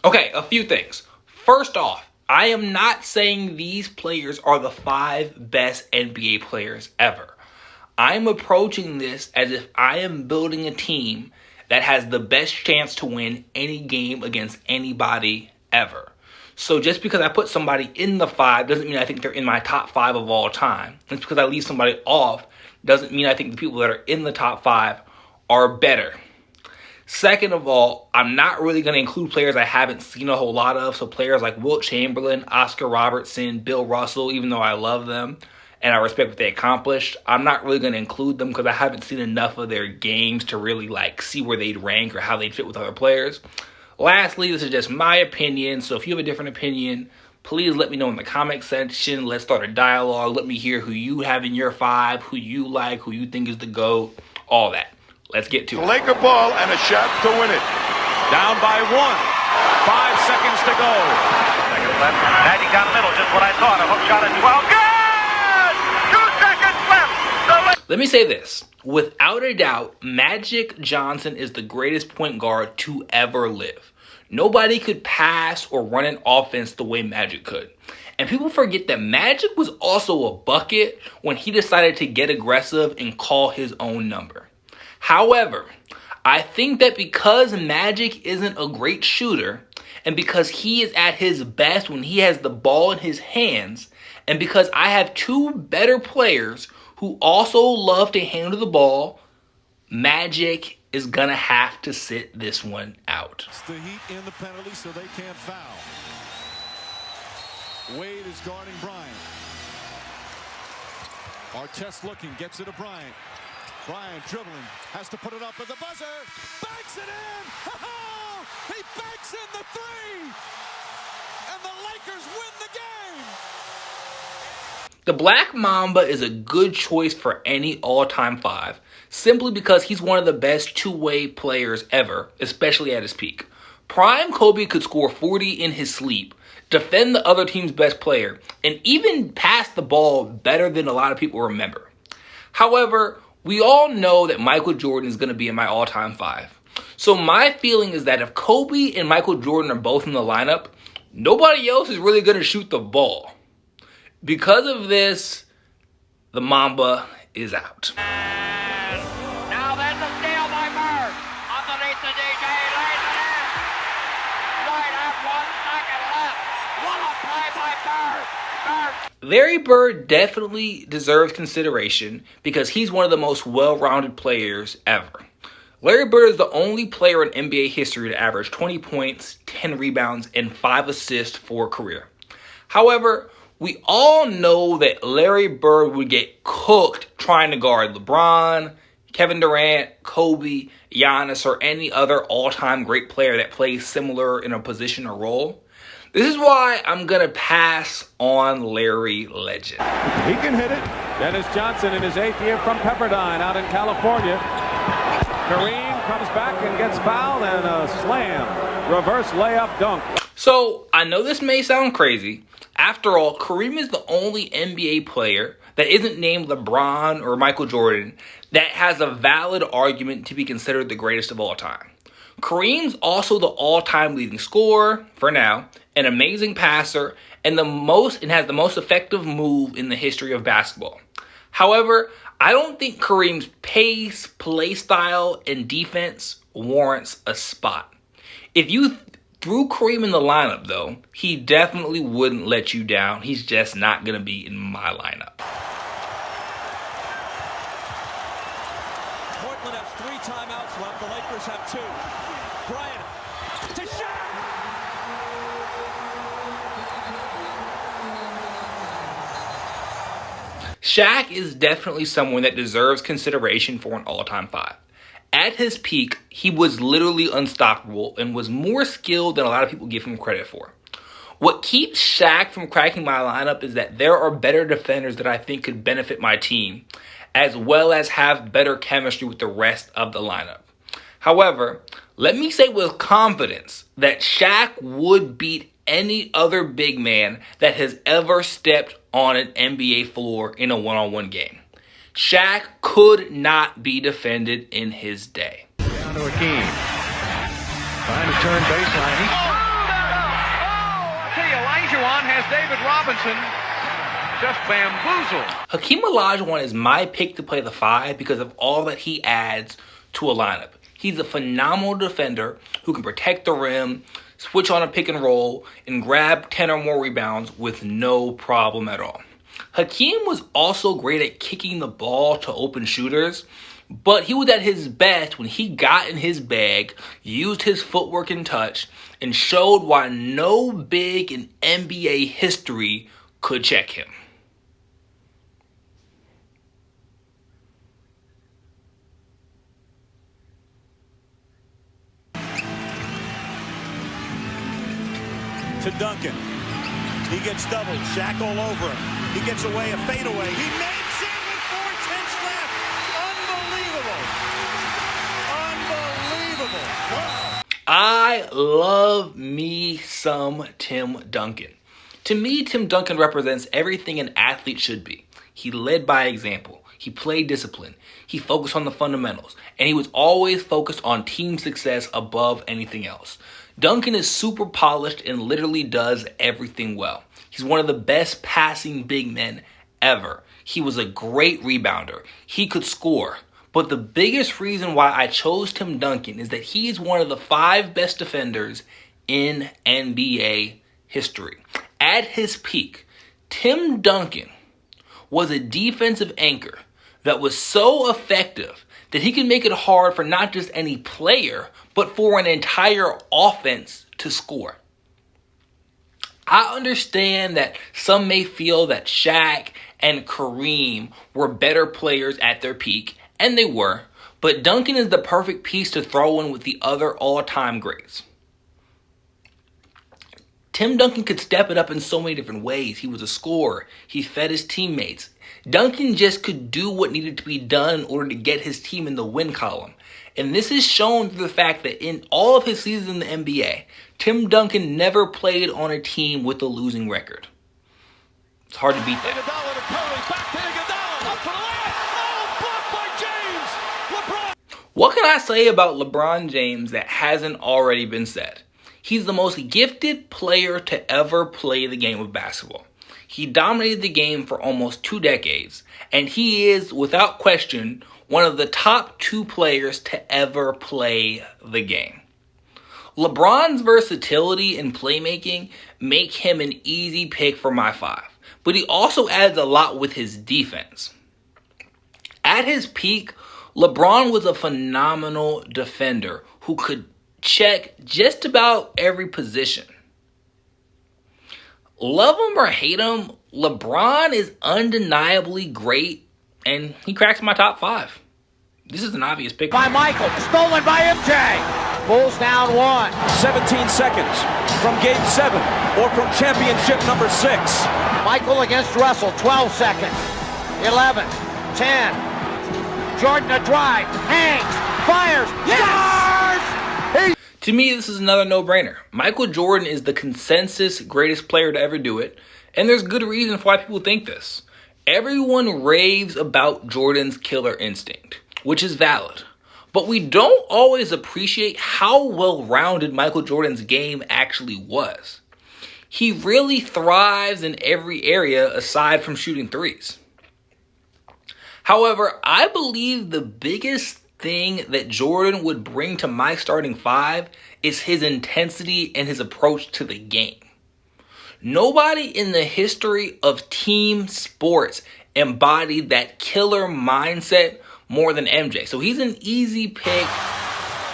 Okay, a few things. First off, I am not saying these players are the 5 best NBA players ever. I'm approaching this as if I am building a team that has the best chance to win any game against anybody ever. So just because I put somebody in the 5 doesn't mean I think they're in my top 5 of all time. Just because I leave somebody off doesn't mean I think the people that are in the top 5 are better. Second of all, I'm not really going to include players I haven't seen a whole lot of. So players like Wilt Chamberlain, Oscar Robertson, Bill Russell, even though I love them and I respect what they accomplished, I'm not really going to include them because I haven't seen enough of their games to really see where they'd rank or how they'd fit with other players. Lastly, this is just my opinion. So if you have a different opinion, please let me know in the comment section. Let's start a dialogue. Let me hear who you have in your 5, who you like, who you think is the GOAT, all that. Let's get to it. Laker ball and a shot to win it. Down by 1. 5 seconds to go. Seconds left. Magic down the middle, just what I thought. A hook shot at 12. Good! 2 seconds left. Let me say this. Without a doubt, Magic Johnson is the greatest point guard to ever live. Nobody could pass or run an offense the way Magic could. And people forget that Magic was also a bucket when he decided to get aggressive and call his own number. However, I think that because Magic isn't a great shooter, and because he is at his best when he has the ball in his hands, and because I have 2 better players who also love to handle the ball, Magic is going to have to sit this one out. It's the Heat in the penalty, so they can't foul. Wade is guarding Bryant. Artest looking, gets it to Bryant. Bryant dribbling, has to put it up at the buzzer. Banks it in! Oh, he banks in the 3! And the Lakers win the game! The Black Mamba is a good choice for any all-time 5, simply because he's one of the best two-way players ever, especially at his peak. Prime Kobe could score 40 in his sleep, defend the other team's best player, and even pass the ball better than a lot of people remember. However, we all know that Michael Jordan is going to be in my all-time 5. So my feeling is that if Kobe and Michael Jordan are both in the lineup, nobody else is really going to shoot the ball. Because of this, the Mamba is out. And now there's a steal by Bird. Underneath the DJ, lays it in. Right at 1 second left. What a play by Bird. Larry Bird definitely deserves consideration because he's one of the most well-rounded players ever. Larry Bird is the only player in NBA history to average 20 points, 10 rebounds, and 5 assists for a career. However, we all know that Larry Bird would get cooked trying to guard LeBron, Kevin Durant, Kobe, Giannis, or any other all-time great player that plays similar in a position or role. This is why I'm going to pass on Larry Legend. He can hit it. Dennis Johnson in his 8th year from Pepperdine out in California. Kareem comes back and gets fouled and a slam. Reverse layup dunk. So, I know this may sound crazy. After all, Kareem is the only NBA player that isn't named LeBron or Michael Jordan that has a valid argument to be considered the greatest of all time. Kareem's also the all-time leading scorer, for now, an amazing passer, and has the most effective move in the history of basketball. However, I don't think Kareem's pace, play style, and defense warrants a spot. If you threw Kareem in the lineup, though, he definitely wouldn't let you down. He's just not going to be in my lineup. Portland has 3 timeouts left. The Lakers have 2. Bryant to Shaq. Shaq is definitely someone that deserves consideration for an all-time 5. At his peak, he was literally unstoppable and was more skilled than a lot of people give him credit for. What keeps Shaq from cracking my lineup is that there are better defenders that I think could benefit my team, as well as have better chemistry with the rest of the lineup. However, let me say with confidence that Shaq would beat any other big man that has ever stepped on an NBA floor in a one-on-one game. Shaq could not be defended in his day. Down to Hakeem. Trying to turn baseline. I tell you, Olajuwon has David Robinson just bamboozled. Hakeem Olajuwon is my pick to play the 5 because of all that he adds to a lineup. He's a phenomenal defender who can protect the rim, switch on a pick and roll, and grab 10 or more rebounds with no problem at all. Hakeem was also great at kicking the ball to open shooters, but he was at his best when he got in his bag, used his footwork and touch, and showed why no big in NBA history could check him. To Duncan. He gets doubled. Shaq all over him. He gets away, a fadeaway. He makes it with 4:10 left. Unbelievable. Unbelievable. Wow. I love me some Tim Duncan. To me, Tim Duncan represents everything an athlete should be. He led by example. He played discipline. He focused on the fundamentals. And he was always focused on team success above anything else. Duncan is super polished and literally does everything well. He's one of the best passing big men ever. He was a great rebounder. He could score. But the biggest reason why I chose Tim Duncan is that he is one of the 5 best defenders in NBA history. At his peak, Tim Duncan was a defensive anchor that was so effective that he could make it hard for not just any player, but for an entire offense to score. I understand that some may feel that Shaq and Kareem were better players at their peak, and they were, but Duncan is the perfect piece to throw in with the other all-time greats. Tim Duncan could step it up in so many different ways. He was a scorer. He fed his teammates. Duncan just could do what needed to be done in order to get his team in the win column. And this is shown through the fact that in all of his seasons in the NBA, Tim Duncan never played on a team with a losing record. It's hard to beat that. Iguodala to Curry, back to Iguodala, up for the layup. Oh, blocked by James. LeBron. What can I say about LeBron James that hasn't already been said? He's the most gifted player to ever play the game of basketball. He dominated the game for almost 2 decades, and he is, without question, one of the top 2 players to ever play the game. LeBron's versatility and playmaking make him an easy pick for my 5, but he also adds a lot with his defense. At his peak, LeBron was a phenomenal defender who could check just about every position. Love him or hate him, LeBron is undeniably great, and he cracks my top 5. This is an obvious pick. By Michael, stolen by MJ. Bulls down 1. 17 seconds from Game 7 or from championship number 6. Michael against Russell, 12 seconds. 11, 10. Jordan a drive, hangs, fires, scores! To me, this is another no-brainer. Michael Jordan is the consensus greatest player to ever do it, and there's good reason for why people think this. Everyone raves about Jordan's killer instinct, which is valid. But we don't always appreciate how well-rounded Michael Jordan's game actually was. He really thrives in every area aside from shooting threes. However, I believe the biggest thing that Jordan would bring to my starting 5 is his intensity and his approach to the game. Nobody in the history of team sports embodied that killer mindset more than MJ. So he's an easy pick.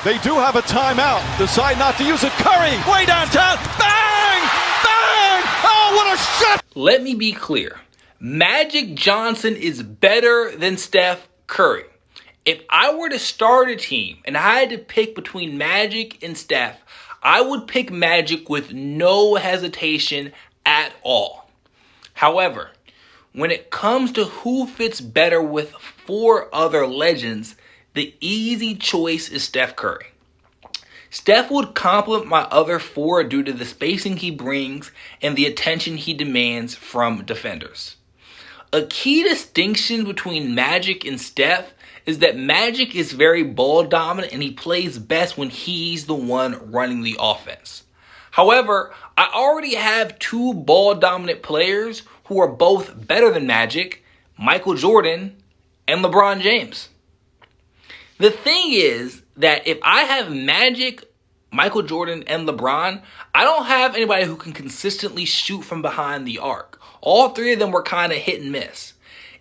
They do have a timeout. Decide not to use it. Curry, way downtown. Bang! Bang! Oh, what a shot! Let me be clear. Magic Johnson is better than Steph Curry. If I were to start a team and I had to pick between Magic and Steph, I would pick Magic with no hesitation at all. However, when it comes to who fits better with 4 other legends, the easy choice is Steph Curry. Steph would complement my other 4 due to the spacing he brings and the attention he demands from defenders. A key distinction between Magic and Steph is that Magic is very ball dominant and he plays best when he's the one running the offense. However, I already have 2 ball dominant players who are both better than Magic, Michael Jordan and LeBron James. The thing is that if I have Magic, Michael Jordan, and LeBron, I don't have anybody who can consistently shoot from behind the arc. All 3 of them were kind of hit and miss.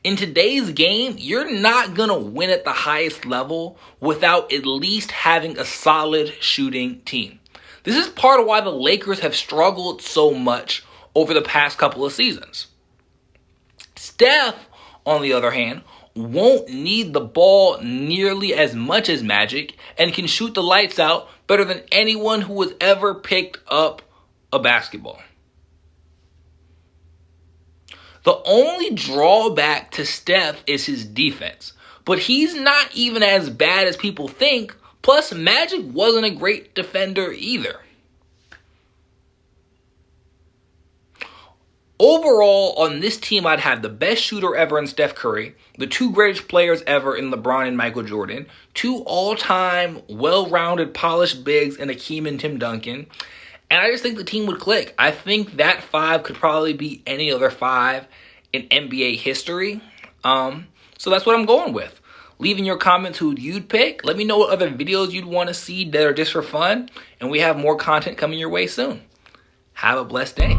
In today's game, you're not going to win at the highest level without at least having a solid shooting team. This is part of why the Lakers have struggled so much over the past couple of seasons. Steph, on the other hand, won't need the ball nearly as much as Magic and can shoot the lights out better than anyone who has ever picked up a basketball. The only drawback to Steph is his defense, but he's not even as bad as people think. Plus, Magic wasn't a great defender either. Overall, on this team, I'd have the best shooter ever in Steph Curry, the 2 greatest players ever in LeBron and Michael Jordan, 2 all-time well-rounded polished bigs in Hakeem and Tim Duncan, and I just think the team would click. I think that 5 could probably be any other 5 in NBA history. So that's what I'm going with. Leave in your comments who you'd pick. Let me know what other videos you'd want to see that are just for fun. And we have more content coming your way soon. Have a blessed day.